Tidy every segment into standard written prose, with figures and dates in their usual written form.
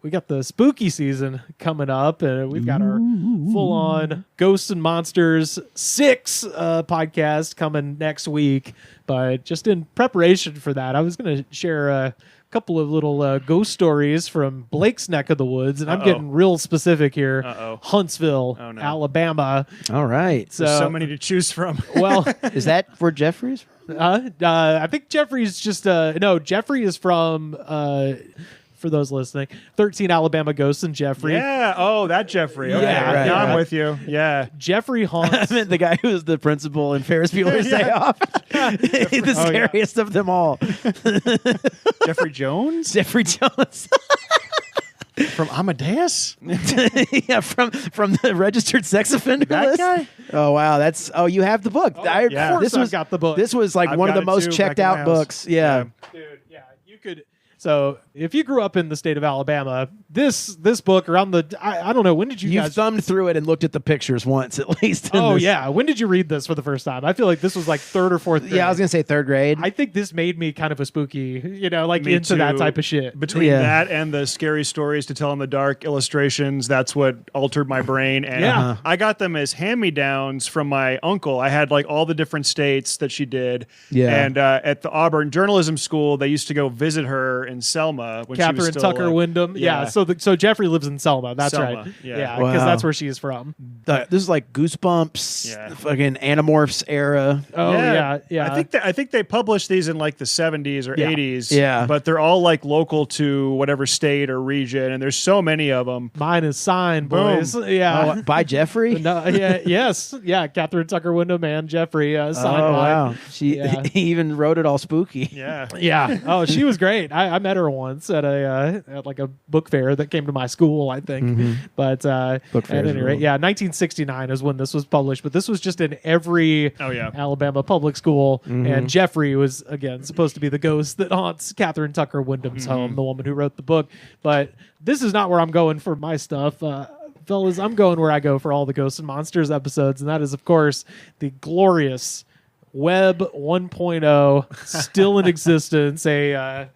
the spooky season coming up, and we've got our full-on Ghosts and Monsters 6 podcast coming next week. But just in preparation for that, I was going to share a couple of little ghost stories from Blake's neck of the woods, and I'm getting real specific here. Huntsville, Alabama. All right. So many to choose from. Well, is that where Jeffrey's? I think Jeffrey's just no. Jeffrey is from. For those listening, 13 Alabama Ghosts and Jeffrey. Yeah. That Jeffrey. Okay. Yeah, Now I'm with you. Yeah. Jeffrey haunts. I meant the guy who was the principal in Ferris Bueller's Day Off. The scariest of them all. Jeffrey Jones? Jeffrey Jones. From Amadeus? Yeah, from the registered sex offender That list. guy? Oh wow, you have the book. Of course I've got the book. This was like I've one of got the it most too, checked back in out my house. books. Yeah. Dude, yeah, you could. So if you grew up in the state of Alabama, this book around the I don't know, when did you You've guys thumbed through it and looked at the pictures once at least. Oh yeah, when did you read this for the first time? I feel like this was like 3rd or 4th grade. Yeah, I was gonna say 3rd grade. I think this made me kind of a spooky, like Me into that too. type of shit. Between that and the scary stories to tell in the dark illustrations, that's what altered my brain. And I got them as hand-me-downs from my uncle. I had like all the different states that she did. Yeah. And at the Auburn Journalism School, they used to go visit her in Selma when she was Catherine still, Tucker like, Wyndham. Yeah. So Jeffrey lives in Selma. That's Selma, right. yeah. Because Wow. that's where she's from. This is like Goosebumps, Yeah. fucking Animorphs era. Oh yeah. I think they published these in like the 70s or 80s. Yeah. But they're all like local to whatever state or region, and there's so many of them. Mine is signed, Boom. boys. Yeah. Oh, by Jeffrey. No, yes. Yeah, Catherine Tucker Wyndham and Jeffrey signed Oh mine. wow, he even wrote it all spooky. Yeah. Yeah. Oh, she was great. I met her once at at like a book fair that came to my school, I think. But Book at fairs any are rate, cool. 1969 is when this was published. But this was just in every Alabama public school. And Jeffrey was, again, supposed to be the ghost that haunts Catherine Tucker Wyndham's home, the woman who wrote the book. But this is not where I'm going for my stuff. Fellas, I'm going where I go for all the Ghosts and Monsters episodes. And that is, of course, the glorious Web 1.0, still in existence, like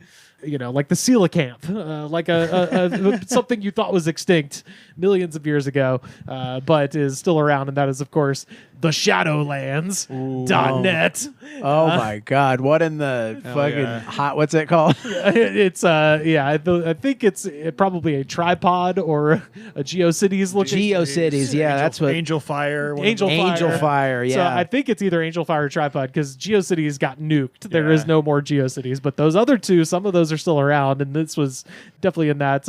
the coelacanth, like a something you thought was extinct millions of years ago, but is still around, and that is, of course, the Shadowlands.net. Oh my God! What in the fucking hot? What's it called? It's I think it's probably a tripod or a GeoCities looking. GeoCities, yeah, that's what. Angel Fire. Angel Fire, yeah. So I think it's either Angel Fire or Tripod because GeoCities got nuked. There is no more GeoCities, but those other two, some of those are still around, and this was definitely in that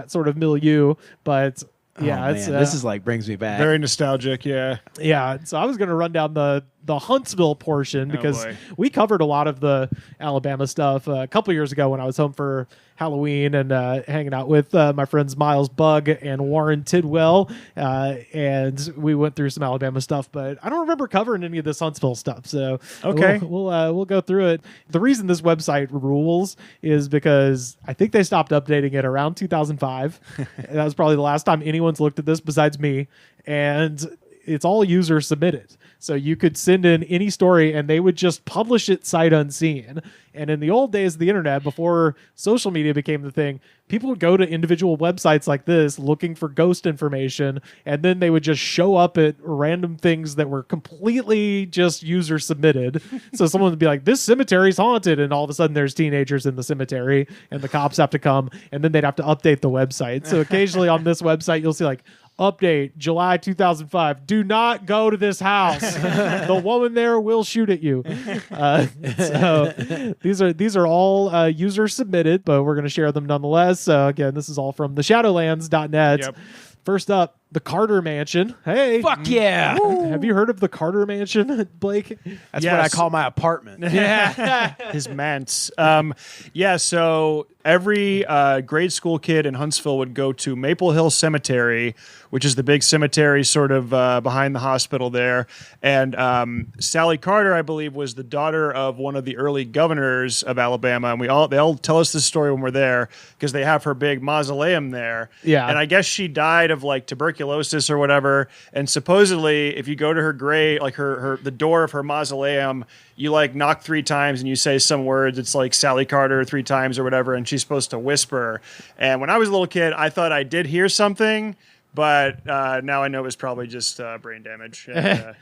sort of milieu. But yeah, it's this is like brings me back. Very nostalgic, yeah. Yeah, so I was going to run down the Huntsville portion because boy. we covered a lot of the Alabama stuff a couple years ago when I was home for Halloween and hanging out with my friends Miles Bugg and Warren Tidwell, and we went through some Alabama stuff, but I don't remember covering any of this Huntsville stuff. So Okay. we'll go through it. The reason this website rules is because I think they stopped updating it around 2005. That was probably the last time anyone's looked at this besides me, and it's all user submitted. So you could send in any story and they would just publish it sight unseen. And in the old days of the internet, before social media became the thing, people would go to individual websites like this looking for ghost information, and then they would just show up at random things that were completely just user submitted. So someone would be like, this cemetery's haunted, and all of a sudden there's teenagers in the cemetery and the cops have to come, and then they'd have to update the website. So occasionally on this website you'll see like, update July 2005. Do not go to this house. The woman there will shoot at you. So these are all user submitted, but we're going to share them nonetheless. So again, this is all from the Shadowlands.net. Yep. First up, the Carter Mansion. Hey, Fuck yeah! have you heard of the Carter Mansion, Blake? That's what I call my apartment. Yeah. His manse. So every grade school kid in Huntsville would go to Maple Hill Cemetery, which is the big cemetery sort of behind the hospital there. And Sally Carter, I believe, was the daughter of one of the early governors of Alabama. And they all tell us this story when we're there because they have her big mausoleum there. Yeah. And I guess she died of like tuberculosis tuberculosis or whatever. And supposedly, if you go to her grave, like the door of her mausoleum, you like knock 3 times and you say some words. It's like Sally Carter 3 times or whatever, and she's supposed to whisper. And when I was a little kid, I thought I did hear something. But now I know it was probably just brain damage. And,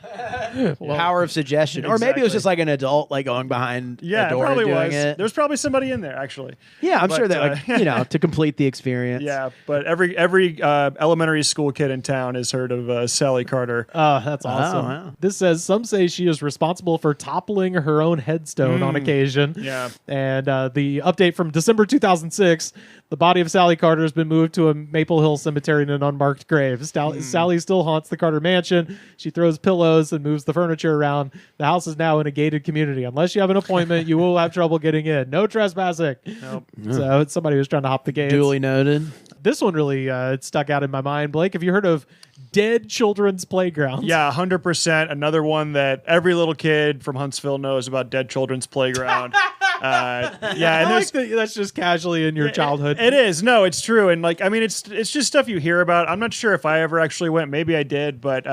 Power of suggestion. Or maybe it was just like an adult like going behind a door it probably and doing was. it. There's probably somebody in there, actually. Yeah, I'm sure that, like, to complete the experience. Yeah, but every elementary school kid in town has heard of Sally Carter. Oh, that's awesome. Oh, wow. This says, some say she is responsible for toppling her own headstone on occasion. Yeah. And the update from December 2006, the body of Sally Carter has been moved to a Maple Hill cemetery in an unmarked grave. Sally still haunts the Carter mansion. She throws pillows and moves the furniture around. The house is now in a gated community. Unless you have an appointment, you will have trouble getting in. No trespassing. Nope. So it's somebody who's trying to hop the gates. Duly noted. This one really stuck out in my mind. Blake, have you heard of Dead Children's Playground? Yeah, 100%. Another one that every little kid from Huntsville knows about. Dead Children's Playground. Yeah, and I like that that's just casually in your childhood. It is. No, it's true. And like, I mean, it's just stuff you hear about. I'm not sure if I ever actually went. Maybe I did, but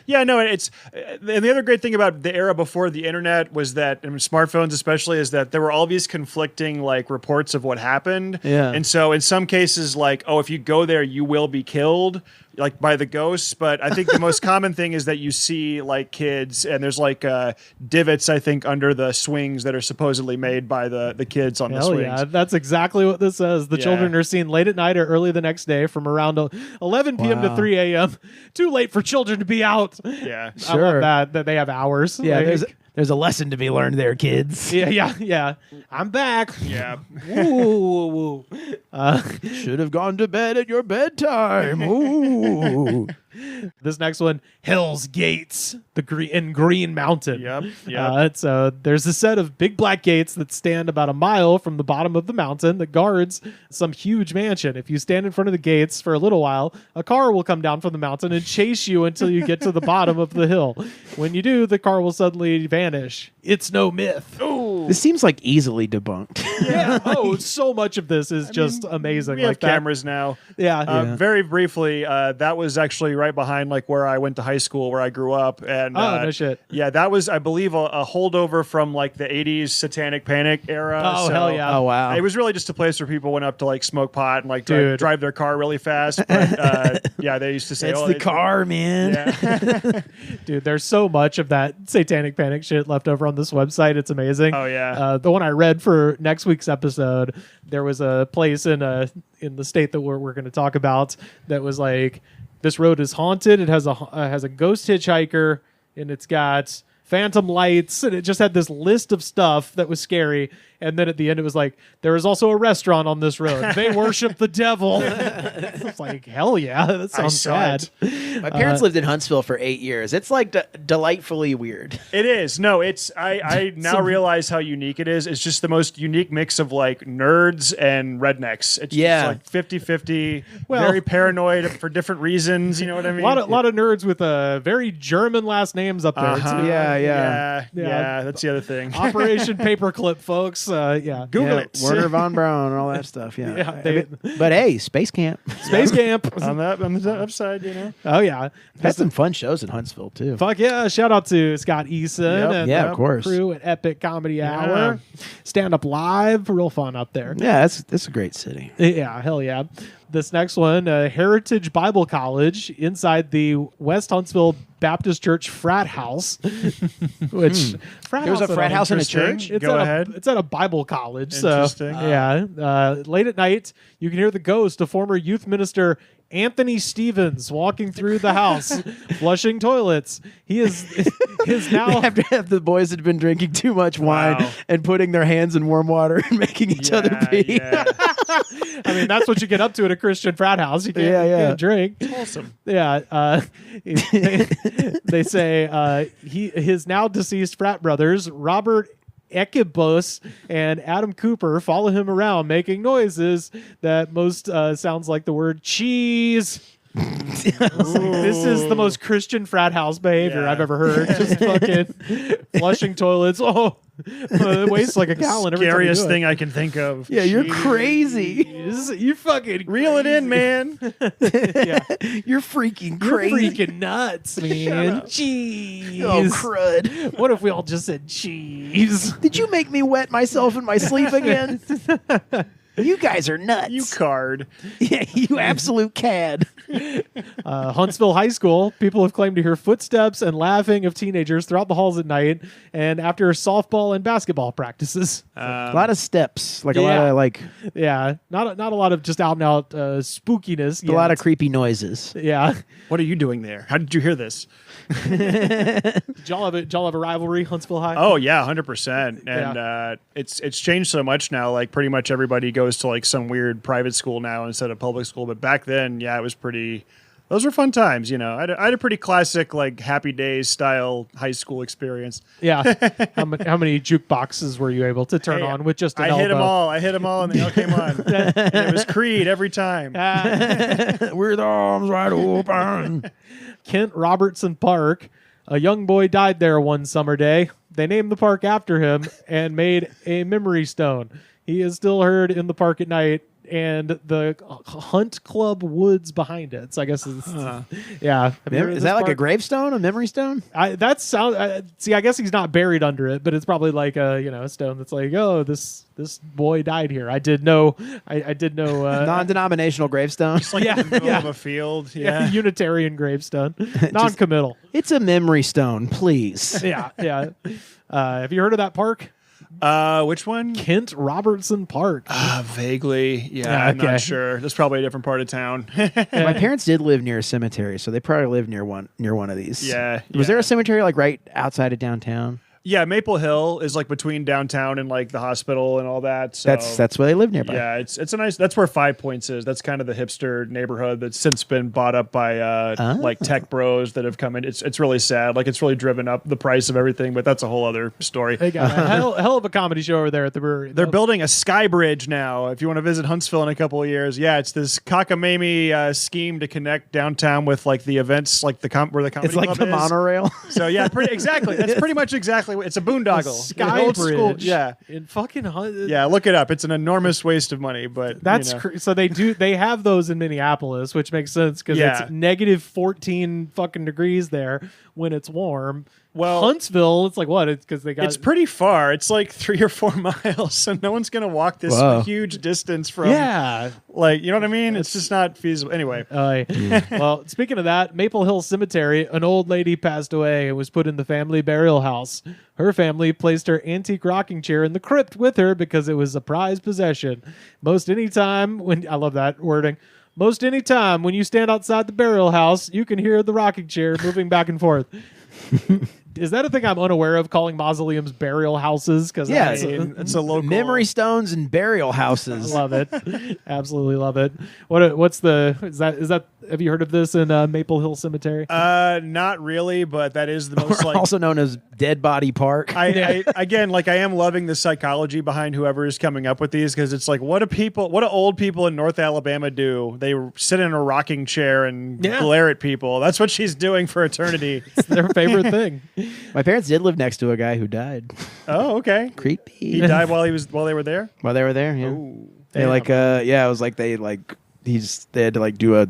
yeah, no, it's. And the other great thing about the era before the internet was that, and smartphones especially, is that there were all these conflicting like reports of what happened. Yeah. And so in some cases, like, oh, if you go there, you will be killed, like by the ghosts. But I think the most common thing is that you see like kids, and there's like divots, I think, under the swings that are supposedly made by the kids on the swings. Yeah, that's exactly what this says. The children are seen late at night or early the next day from around 11 p.m. to 3 a.m. Too late for children to be out. Yeah. I love that they have hours. Yeah, Like, there's a lesson to be learned there, kids. yeah. I'm back. Yeah. Ooh. Should have gone to bed at your bedtime. Ooh. This next one, Hell's Gates, in Green Mountain. Yep. So there's a set of big black gates that stand about a mile from the bottom of the mountain that guards some huge mansion. If you stand in front of the gates for a little while, a car will come down from the mountain and chase you until you get to the bottom of the hill. When you do, the car will suddenly vanish. It's no myth. This seems like easily debunked. Yeah. Oh, so much of this is just amazing. We have like that. cameras now. Yeah. Very briefly, that was actually right behind like where I went to high school, where I grew up. And no shit. Yeah, that was, I believe, a holdover from like the 80s Satanic Panic era. Oh, hell yeah. Oh, wow. It was really just a place where people went up to like smoke pot and like drive their car really fast. But yeah, they used to say, It's the car, man. Yeah. Dude, there's so much of that Satanic Panic shit left over on this website. It's amazing. Oh, yeah. The one I read for next week's episode, there was a place in the state that we're going to talk about that was like, this road is haunted. It has a ghost hitchhiker, and it's got phantom lights, and it just had this list of stuff that was scary. And then at the end, it was like, there is also a restaurant on this road. They worship the devil. It's like, hell yeah, that sounds sad. My parents lived in Huntsville for 8 years. It's like delightfully weird. It is. No, it's. I now realize how unique it is. It's just the most unique mix of like nerds and rednecks. It's just like 50-50, very paranoid for different reasons. You know what I mean? A lot of nerds with very German last names up there. too. Yeah. That's the other thing. Operation Paperclip, folks. Yeah. Google it. Werner von Braun and all that stuff. Yeah. Yeah, But hey, Space Camp. Space Camp. on the upside, you know. Oh, yeah. Had some fun shows in Huntsville, too. Fuck yeah. Shout out to Scott Eason and Yeah, of course. crew at Epic Comedy Hour. Stand Up Live. Real fun up there. Yeah, that's a great city. Yeah, hell yeah. This next one, Heritage Bible College inside the West Huntsville Baptist Church frat house. Which frat There was house a frat house in a interesting. church? It's Go at ahead. It's at a Bible college. Interesting. So, yeah. Late at night, you can hear the ghost of former youth minister Anthony Stevens walking through the house, flushing toilets. He is now After the boys had been drinking too much wine Wow. and putting their hands in warm water and making each other pee. Yeah. I mean, that's what you get up to at a Christian frat house. You can't, Yeah, you yeah. can't drink. Awesome. Yeah. They say his now deceased frat brothers, Robert Ekibos and Adam Cooper, follow him around making noises that most sounds like the word cheese. This is the most Christian frat house behavior Yeah. I've ever heard. Just fucking flushing toilets. Oh, It weighs like a gallon every time you Scariest do it. thing I can think of. Yeah, you're crazy. You fucking Reel it in, man. Yeah. You're freaking You're crazy. freaking nuts, man. Jeez. Oh, crud. What if we all just said cheese? Did you make me wet myself in my sleep again? You guys are nuts. You card. Yeah, you absolute cad. Huntsville High School, people have claimed to hear footsteps and laughing of teenagers throughout the halls at night and after softball and basketball practices. A lot of steps. Like a Yeah. lot of like Yeah, not a lot of just out and out spookiness. a lot of creepy noises. Yeah. What are you doing there? How did you hear this? Did y'all have a rivalry, Huntsville High? Oh yeah, 100%. And it's changed so much now. Like pretty much everybody goes to like some weird private school now instead of public school. But back then, yeah, it was pretty. Those were fun times, you know. I had a pretty classic like Happy Days style high school experience. Yeah. How many jukeboxes were you able to turn Hey, on with just an I elbow? hit them all, and they all came on. And it was Creed every time. With arms wide open. Kent Robertson Park. A young boy died there one summer day. They named the park after him and made a memory stone. He is still heard in the park at night and the Hunt Club woods behind it. So I guess it's, yeah. Have you heard of Is this that like a park? gravestone, a memory stone? That sound. See, I guess he's not buried under it, but it's probably like a stone that's like, oh, this boy died here. I did know. Non-denominational gravestone. Like Yeah, in the middle yeah. of a field. Yeah, Yeah. Unitarian gravestone, non-committal. It's a memory stone, please. Yeah, yeah. Have you heard of that park? Which one? Kent Robertson Park. Vaguely. Yeah, Yeah, I'm okay. not sure. That's probably a different part of town. My parents did live near a cemetery, so they probably lived near one of these. Yeah, Was yeah. there a cemetery like right outside of downtown? Yeah, Maple Hill is like between downtown and like the hospital and all that. So That's where they live nearby. yeah, it's a nice. That's where Five Points is. That's kind of the hipster neighborhood that's since been bought up by like tech bros that have come in. It's really sad. Like it's really driven up the price of everything. But that's a whole other story. They got a hell of a comedy show over there at the brewery. They're building a sky bridge now. If you want to visit Huntsville in a couple of years, yeah, it's this cockamamie scheme to connect downtown with like the events, like where the comedy It's like club the is. monorail. So yeah, exactly. That's pretty much exactly. It's a boondoggle. Sky An old Bridge. school. Yeah, in fucking yeah. Look it up. It's an enormous waste of money, but That's you know. so they have those in Minneapolis, which makes sense because Yeah. it's negative 14 fucking degrees there when it's warm. Well, Huntsville, it's like what? It's because they got It's pretty far. It's like 3 or 4 miles, so no one's gonna walk this Wow. huge distance from. yeah. like you know what I mean. It's just not feasible. Anyway, Well, speaking of that, Maple Hill Cemetery, an old lady passed away and was put in the family burial house. Her family placed her antique rocking chair in the crypt with her because it was a prized possession. Most any time when I love that wording. Most any time when you stand outside the burial house, you can hear the rocking chair moving back and forth. Is that a thing I'm unaware of, calling mausoleums burial houses? Because Yeah, it's a local Memory stones and burial houses. love it. Absolutely love it. Is that have you heard of this in Maple Hill Cemetery? not really, but that is the most like. Also known as Dead Body Park. I again, like I am loving the psychology behind whoever is coming up with these because it's like, what do old people in North Alabama do? They sit in a rocking chair and glare at people. That's what she's doing for eternity. It's their favorite thing. My parents did live next to a guy who died. Oh, okay. Creepy. He died while they were there. While they were there, yeah. Ooh. They it was like they had to like do a,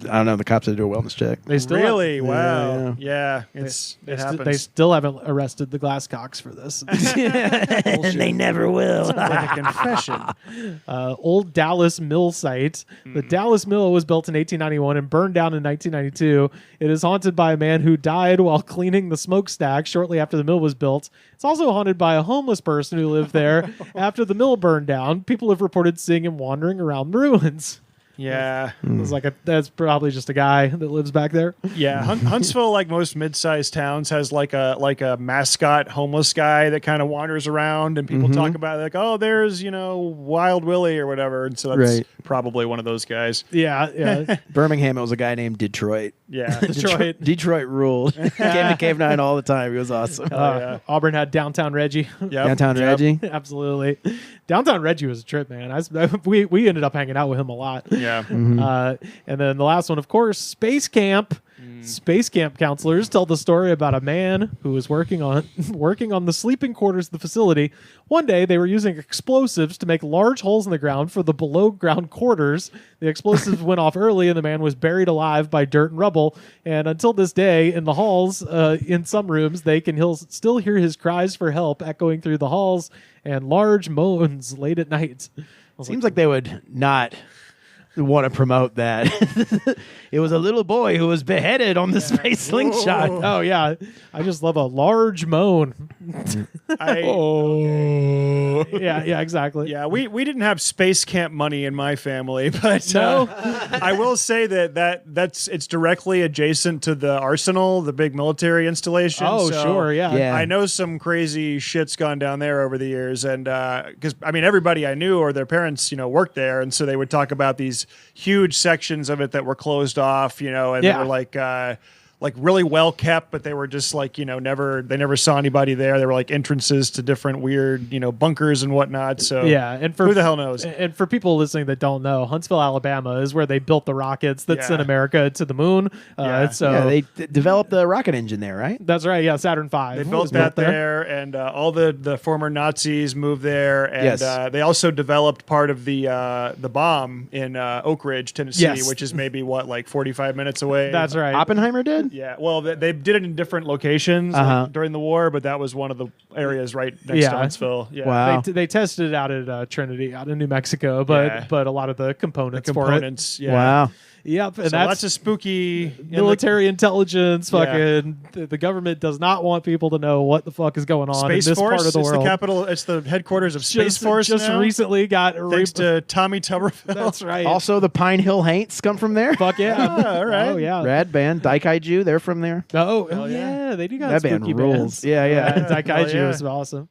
I don't know, the cops had to do a wellness check. They still Really? Wow. Yeah. It They happens. still haven't arrested the Glascocks for this. And they never will. like a confession. Old Dallas Mill site. The Dallas Mill was built in 1891 and burned down in 1992. It is haunted by a man who died while cleaning the smokestack shortly after the mill was built. It's also haunted by a homeless person who lived there after the mill burned down. People have reported seeing him wandering around the ruins. Yeah. It was that's probably just a guy that lives back there. Yeah, Huntsville, like most mid-sized towns, has like a mascot homeless guy that kind of wanders around, and people talk about it, like, oh, there's Wild Willie or whatever, and so that's Right. probably one of those guys. Yeah. Birmingham, it was a guy named Detroit. Yeah, Detroit. Detroit ruled. Came to Cave 9 all the time. He was awesome. yeah. Auburn had Downtown Reggie. Yep. Downtown Yep. Reggie. Absolutely. Downtown Reggie was a trip, man. We ended up hanging out with him a lot. Yeah. And then the last one, of course, Space Camp. Space camp counselors tell the story about a man who was working on the sleeping quarters of the facility. One day, they were using explosives to make large holes in the ground for the below-ground quarters. The explosives went off early, and the man was buried alive by dirt and rubble. And until this day, in the halls, in some rooms, he'll still hear his cries for help echoing through the halls and large moans late at night. Seems like they would not want to promote that. It was a little boy who was beheaded on the space slingshot. Oh, yeah. I just love a large moan. Yeah, exactly. Yeah, we didn't have space camp money in my family, but No. I will say it's directly adjacent to the Arsenal, the big military installation. Oh, so sure, yeah. Yeah. I know some crazy shit's gone down there over the years, and because everybody I knew or their parents, worked there, and so they would talk about these huge sections of it that were closed off, and they were like really well kept, but they were just like, they never saw anybody there. They were like entrances to different weird, bunkers and whatnot. So yeah, and who the hell knows? And for people listening that don't know, Huntsville, Alabama is where they built the rockets that sent America to the moon. So they developed the rocket engine there, right? that's right. Yeah, Saturn V. They built that there, and all the former Nazis moved there, and they also developed part of the bomb in Oak Ridge, Tennessee, which is maybe 45 minutes away. That's right. Oppenheimer did? Yeah, well, they did it in different locations during the war, but that was one of the areas right next to Huntsville. Yeah. Wow. They tested it out at Trinity, out in New Mexico, but a lot of the components for it. Yeah. Wow. Yep, and So that's lots of spooky military intelligence. Fucking the government does not want people to know what the fuck is going on Space in this Force part of the is world. the capital. It's the headquarters of Space Force. Just now, recently got thanks to Tommy Tuberville. That's right. Also, the Pine Hill Haints come from there. Fuck yeah. all right. Oh yeah. Rad band, Daikaiju, they're from there. Oh yeah. They do got That spooky band rules. bands. Yeah. Daikaiju Hell yeah. is awesome.